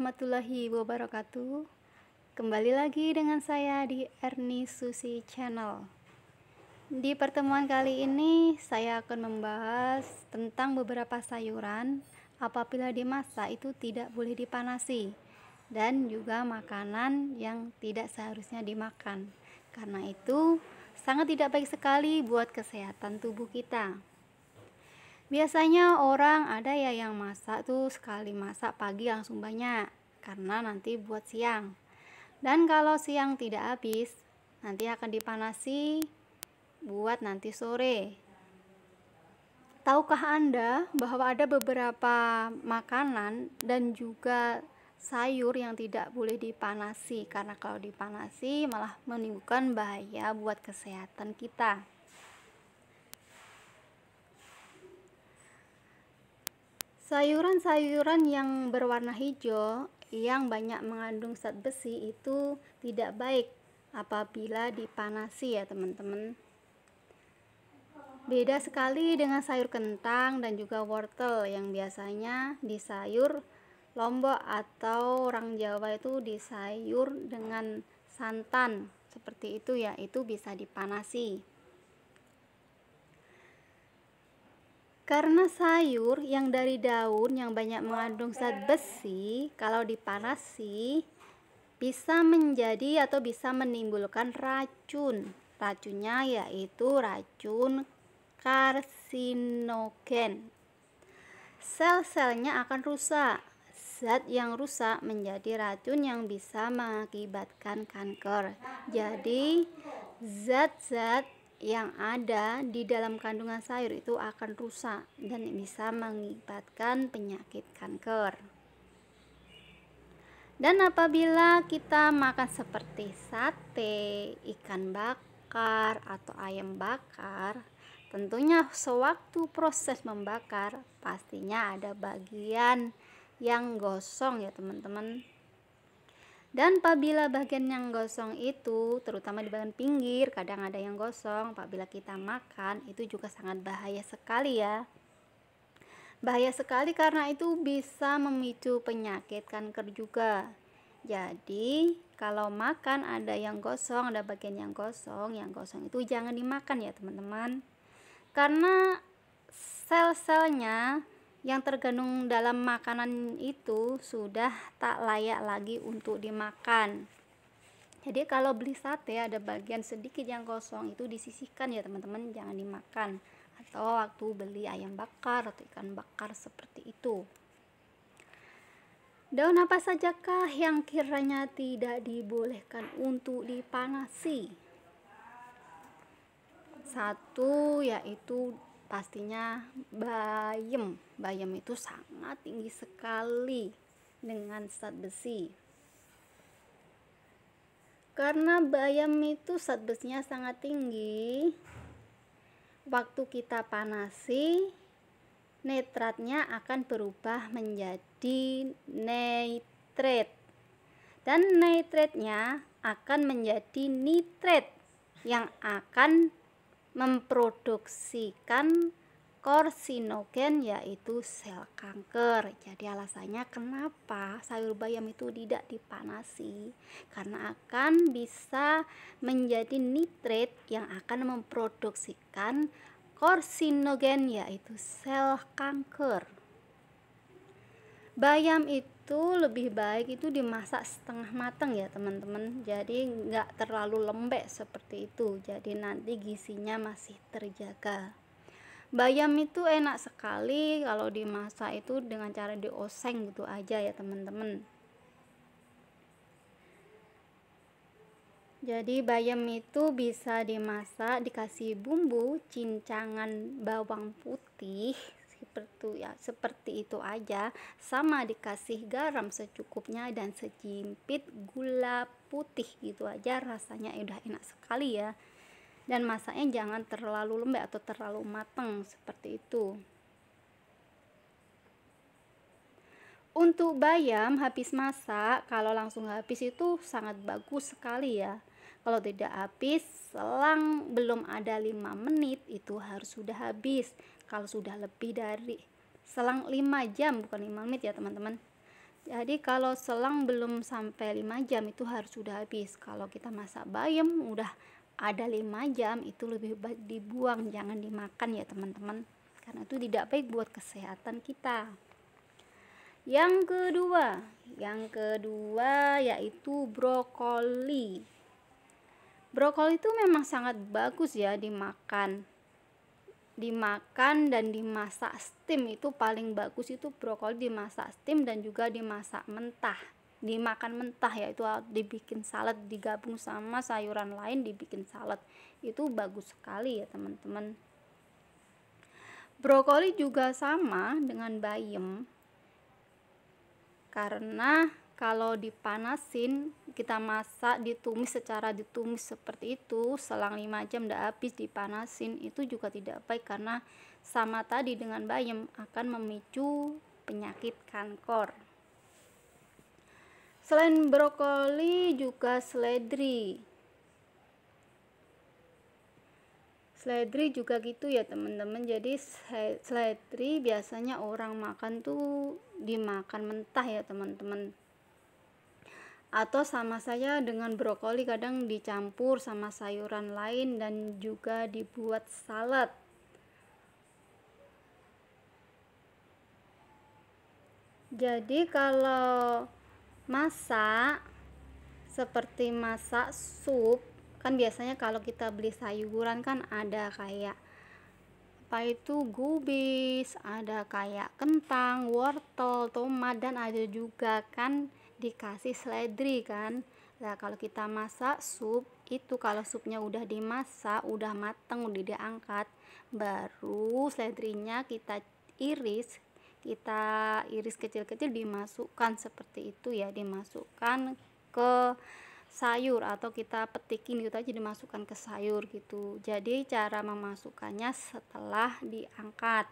warahmatullahi wabarakatuh. Kembali lagi dengan saya di Erni Susi Channel. Di pertemuan kali ini saya akan membahas tentang beberapa sayuran apabila dimasak itu tidak boleh dipanasi, dan juga makanan yang tidak seharusnya dimakan. Karena itu sangat tidak baik sekali buat kesehatan tubuh kita. Biasanya orang ada ya yang masak tuh sekali masak pagi langsung banyak karena nanti buat siang. Dan kalau siang tidak habis, nanti akan dipanasi buat nanti sore. Tahukah Anda bahwa ada beberapa makanan dan juga sayur yang tidak boleh dipanasi, karena kalau dipanasi malah menimbulkan bahaya buat kesehatan kita. Sayuran-sayuran yang berwarna hijau yang banyak mengandung zat besi itu tidak baik apabila dipanasi ya teman-teman. Beda sekali dengan sayur kentang dan juga wortel yang biasanya di sayur Lombok atau orang Jawa itu di sayur dengan santan seperti itu ya, itu bisa dipanasi. Karena sayur yang dari daun yang banyak mengandung zat besi, kalau dipanasi bisa menjadi atau bisa menimbulkan racun. Racunnya yaitu racun karsinogen. Sel-selnya akan rusak. Zat yang rusak menjadi racun yang bisa mengakibatkan kanker. Jadi zat-zat yang ada di dalam kandungan sayur itu akan rusak dan bisa mengakibatkan penyakit kanker. Dan apabila kita makan seperti sate, ikan bakar, atau ayam bakar, tentunya sewaktu proses membakar pastinya ada bagian yang gosong ya teman-teman. Dan apabila bagian yang gosong itu, terutama di bagian pinggir, kadang ada yang gosong, apabila kita makan itu juga sangat bahaya sekali ya. Bahaya sekali karena itu bisa memicu penyakit kanker juga. Jadi kalau makan ada yang gosong, ada bagian yang gosong itu jangan dimakan ya teman-teman. Karena sel-selnya yang terkandung dalam makanan itu sudah tak layak lagi untuk dimakan. Jadi kalau beli sate ada bagian sedikit yang kosong itu disisihkan ya teman-teman, jangan dimakan. Atau waktu beli ayam bakar atau ikan bakar seperti itu. Daun apa sajakah yang kiranya tidak dibolehkan untuk dipanasi? Satu yaitu pastinya bayam. Bayam itu sangat tinggi sekali dengan zat besi. Karena bayam itu zat besinya sangat tinggi, waktu kita panasi nitratnya akan berubah menjadi nitrat, dan nitratnya akan menjadi nitrat yang akan memproduksikan karsinogen yaitu sel kanker. Jadi alasannya kenapa sayur bayam itu tidak dipanasi, karena akan bisa menjadi nitrat yang akan memproduksikan karsinogen yaitu sel kanker. Bayam itu lebih baik itu dimasak setengah matang ya teman-teman, jadi nggak terlalu lembek seperti itu, jadi nanti gizinya masih terjaga. Bayam itu enak sekali kalau dimasak itu dengan cara dioseng gitu aja ya teman-teman. Jadi bayam itu bisa dimasak dikasih bumbu cincangan bawang putih seperti itu aja, sama dikasih garam secukupnya dan sejimpit gula putih gitu aja, rasanya udah enak sekali ya. Dan masaknya jangan terlalu lembek atau terlalu matang seperti itu. Untuk bayam habis masak, kalau langsung habis itu sangat bagus sekali ya. Kalau tidak habis, selang belum ada 5 menit itu harus sudah habis. Kalau sudah lebih dari selang 5 jam, bukan 5 menit ya teman-teman. Jadi kalau selang belum sampai 5 jam itu harus sudah habis. Kalau kita masak bayam udah ada 5 jam itu lebih baik dibuang, jangan dimakan ya teman-teman. Karena itu tidak baik buat kesehatan kita. Yang kedua yaitu brokoli. Brokoli itu memang sangat bagus ya dimakan dan dimasak steam. Itu paling bagus itu brokoli dimasak steam dan juga dimasak mentah, dimakan mentah, yaitu dibikin salad, digabung sama sayuran lain dibikin salad. Itu bagus sekali ya teman-teman. Brokoli juga sama dengan bayam, karena kalau dipanasin, kita masak, ditumis seperti itu, selang 5 jam udah habis dipanasin, itu juga tidak baik karena sama tadi dengan bayam akan memicu penyakit kanker. Selain brokoli juga seledri juga gitu ya teman-teman. Jadi seledri biasanya orang makan tuh dimakan mentah ya teman-teman, atau sama saja dengan brokoli, kadang dicampur sama sayuran lain dan juga dibuat salad. Jadi kalau masak seperti masak sup, kan biasanya kalau kita beli sayuran kan ada kayak apa itu gubis, ada kayak kentang, wortel, tomat, dan ada juga kan dikasih seledri kan. Nah kalau kita masak sup itu, kalau supnya udah dimasak, udah mateng, udah diangkat, baru seledrinya kita iris kecil-kecil, dimasukkan seperti itu ya, dimasukkan ke sayur atau kita petikin gitu aja, dimasukkan ke sayur gitu. Jadi cara memasukkannya setelah diangkat.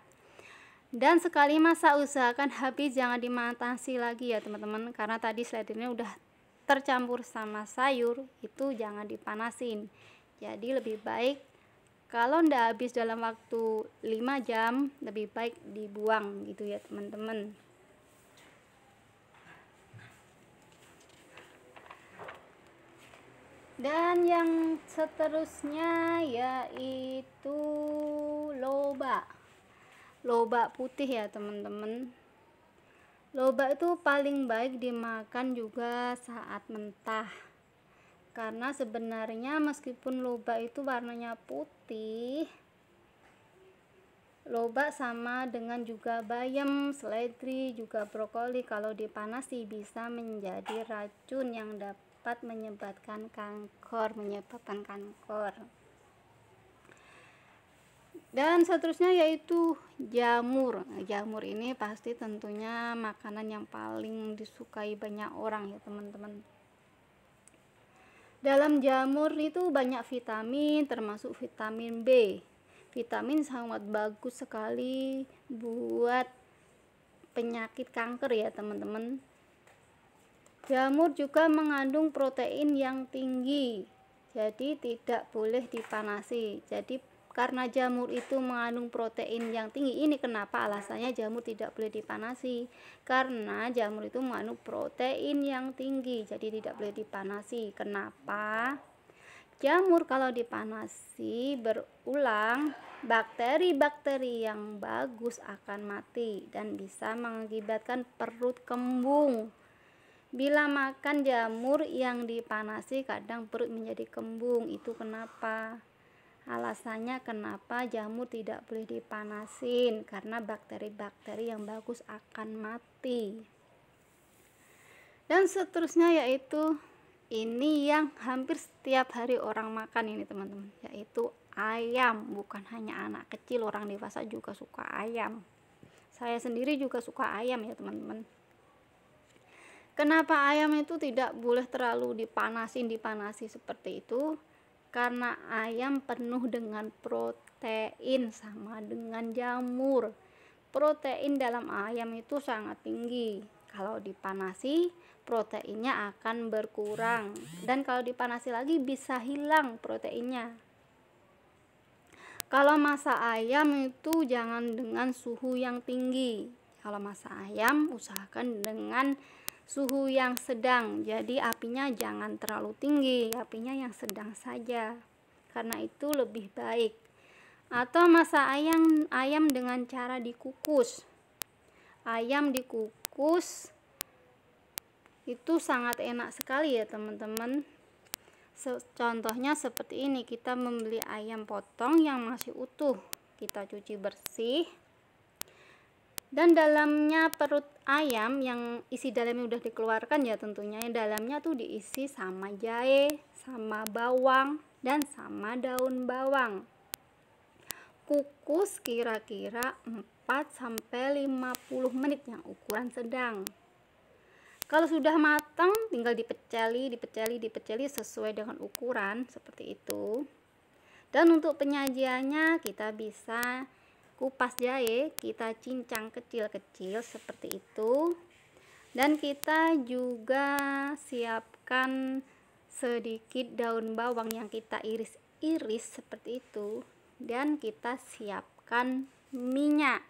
Dan sekali masak usahakan habis, jangan dimatasi lagi ya teman-teman, karena tadi seledrinya udah tercampur sama sayur, itu jangan dipanasin. Jadi lebih baik kalau ndak habis dalam waktu 5 jam, lebih baik dibuang gitu ya teman-teman. Dan yang seterusnya yaitu lobak putih ya teman-teman. Lobak itu paling baik dimakan juga saat mentah, karena sebenarnya meskipun lobak itu warnanya putih, lobak sama dengan juga bayam, seledri, juga brokoli, kalau dipanasi bisa menjadi racun yang dapat menyebabkan kanker. Dan seterusnya yaitu jamur. Jamur ini pasti tentunya makanan yang paling disukai banyak orang ya teman-teman. Dalam jamur itu banyak vitamin, termasuk vitamin B. Vitamin sangat bagus sekali buat penyakit kanker ya teman-teman. Jamur juga mengandung protein yang tinggi, jadi tidak boleh dipanasi. Jadi karena jamur itu mengandung protein yang tinggi, ini kenapa alasannya jamur tidak boleh dipanasi, karena jamur itu mengandung protein yang tinggi, jadi tidak boleh dipanasi. Kenapa? Jamur kalau dipanasi berulang, bakteri-bakteri yang bagus akan mati dan bisa mengakibatkan perut kembung. Bila makan jamur yang dipanasi, kadang perut menjadi kembung. Itu kenapa? Alasannya kenapa jamur tidak boleh dipanasin, karena bakteri-bakteri yang bagus akan mati. Dan seterusnya yaitu ini yang hampir setiap hari orang makan ini teman-teman, yaitu ayam. Bukan hanya anak kecil, orang dewasa juga suka ayam. Saya sendiri juga suka ayam ya teman-teman. Kenapa ayam itu tidak boleh terlalu dipanasi seperti itu? Karena ayam penuh dengan protein, sama dengan jamur. Protein dalam ayam itu sangat tinggi. Kalau dipanasi, proteinnya akan berkurang, dan kalau dipanasi lagi bisa hilang proteinnya. Kalau masak ayam itu jangan dengan suhu yang tinggi. Kalau masak ayam usahakan dengan suhu yang sedang, jadi apinya jangan terlalu tinggi, apinya yang sedang saja, karena itu lebih baik. Atau masak ayam dengan cara dikukus. Ayam dikukus itu sangat enak sekali ya teman-teman. Contohnya seperti ini, kita membeli ayam potong yang masih utuh, kita cuci bersih, dan dalamnya perut ayam yang isi dalamnya udah dikeluarkan ya tentunya, dalamnya tuh diisi sama jahe, sama bawang, dan sama daun bawang. Kukus kira-kira 4-50 menit yang ukuran sedang. Kalau sudah matang tinggal dipeceli sesuai dengan ukuran seperti itu. Dan untuk penyajiannya kita bisa kupas jahe, kita cincang kecil-kecil seperti itu. Dan kita juga siapkan sedikit daun bawang yang kita iris-iris seperti itu. Dan kita siapkan minyak.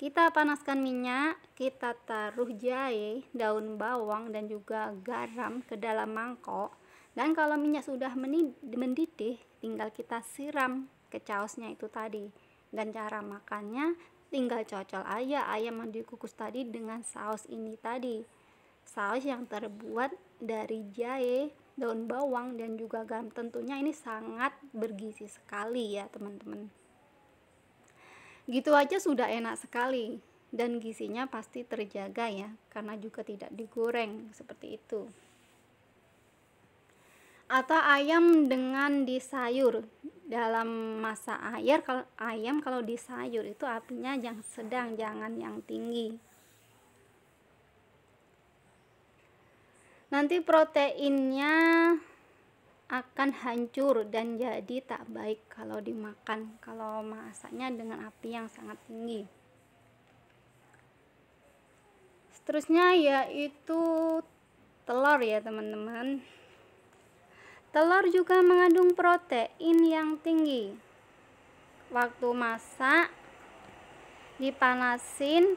Kita panaskan minyak, kita taruh jahe, daun bawang, dan juga garam ke dalam mangkok. Dan kalau minyak sudah mendidih, tinggal kita siram ke sausnya itu tadi. Dan cara makannya tinggal cocol aja ayam yang dikukus tadi dengan saus ini tadi. Saus yang terbuat dari jahe, daun bawang, dan juga garam. Tentunya ini sangat bergizi sekali ya teman-teman. Gitu aja sudah enak sekali, dan gizinya pasti terjaga ya, karena juga tidak digoreng seperti itu. Atau ayam dengan disayur. Dalam masak ayam kalau disayur itu apinya yang sedang, jangan yang tinggi. Nanti proteinnya akan hancur dan jadi tak baik kalau dimakan kalau masaknya dengan api yang sangat tinggi. Seterusnya yaitu telur ya teman-teman. Telur juga mengandung protein yang tinggi. Waktu masak dipanasin,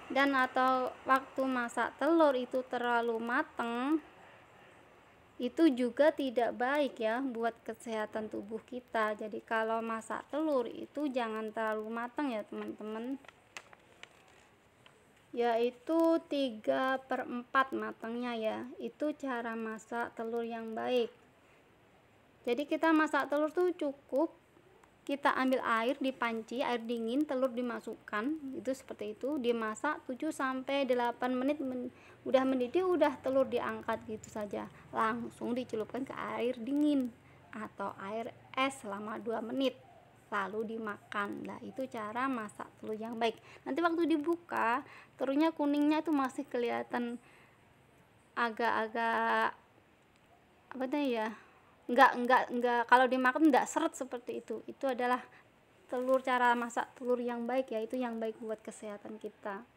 dan atau waktu masak telur itu terlalu matang, itu juga tidak baik ya buat kesehatan tubuh kita. Jadi kalau masak telur itu jangan terlalu matang ya teman-teman, yaitu 3/4 matangnya ya. Itu cara masak telur yang baik. Jadi kita masak telur tuh cukup kita ambil air di panci, air dingin, telur dimasukkan, itu seperti itu, dimasak 7-8 menit, udah mendidih, udah telur diangkat gitu saja, langsung dicelupkan ke air dingin atau air es selama 2 menit, lalu dimakan. Nah itu cara masak telur yang baik. Nanti waktu dibuka telurnya kuningnya itu masih kelihatan agak-agak apa ya, enggak kalau dimakan enggak seret seperti itu. Itu adalah cara masak telur yang baik ya, itu yang baik buat kesehatan kita.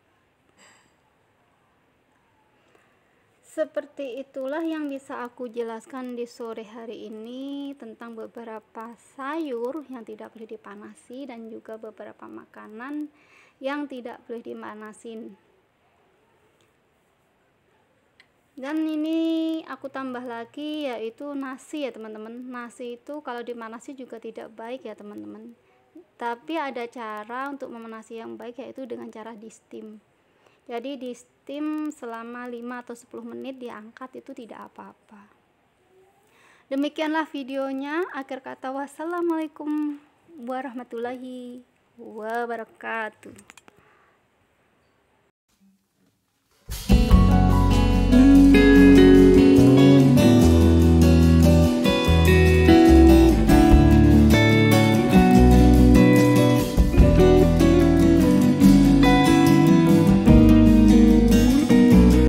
Seperti itulah yang bisa aku jelaskan di sore hari ini tentang beberapa sayur yang tidak boleh dipanasi dan juga beberapa makanan yang tidak boleh dimanasin. Dan ini aku tambah lagi yaitu nasi ya teman-teman. Nasi itu kalau dimanasi juga tidak baik ya teman-teman. Tapi ada cara untuk memanasi yang baik, yaitu dengan cara di steam. Jadi di steam selama 5 atau 10 menit, diangkat, itu tidak apa-apa. Demikianlah videonya. Akhir kata, wassalamualaikum warahmatullahi wabarakatuh.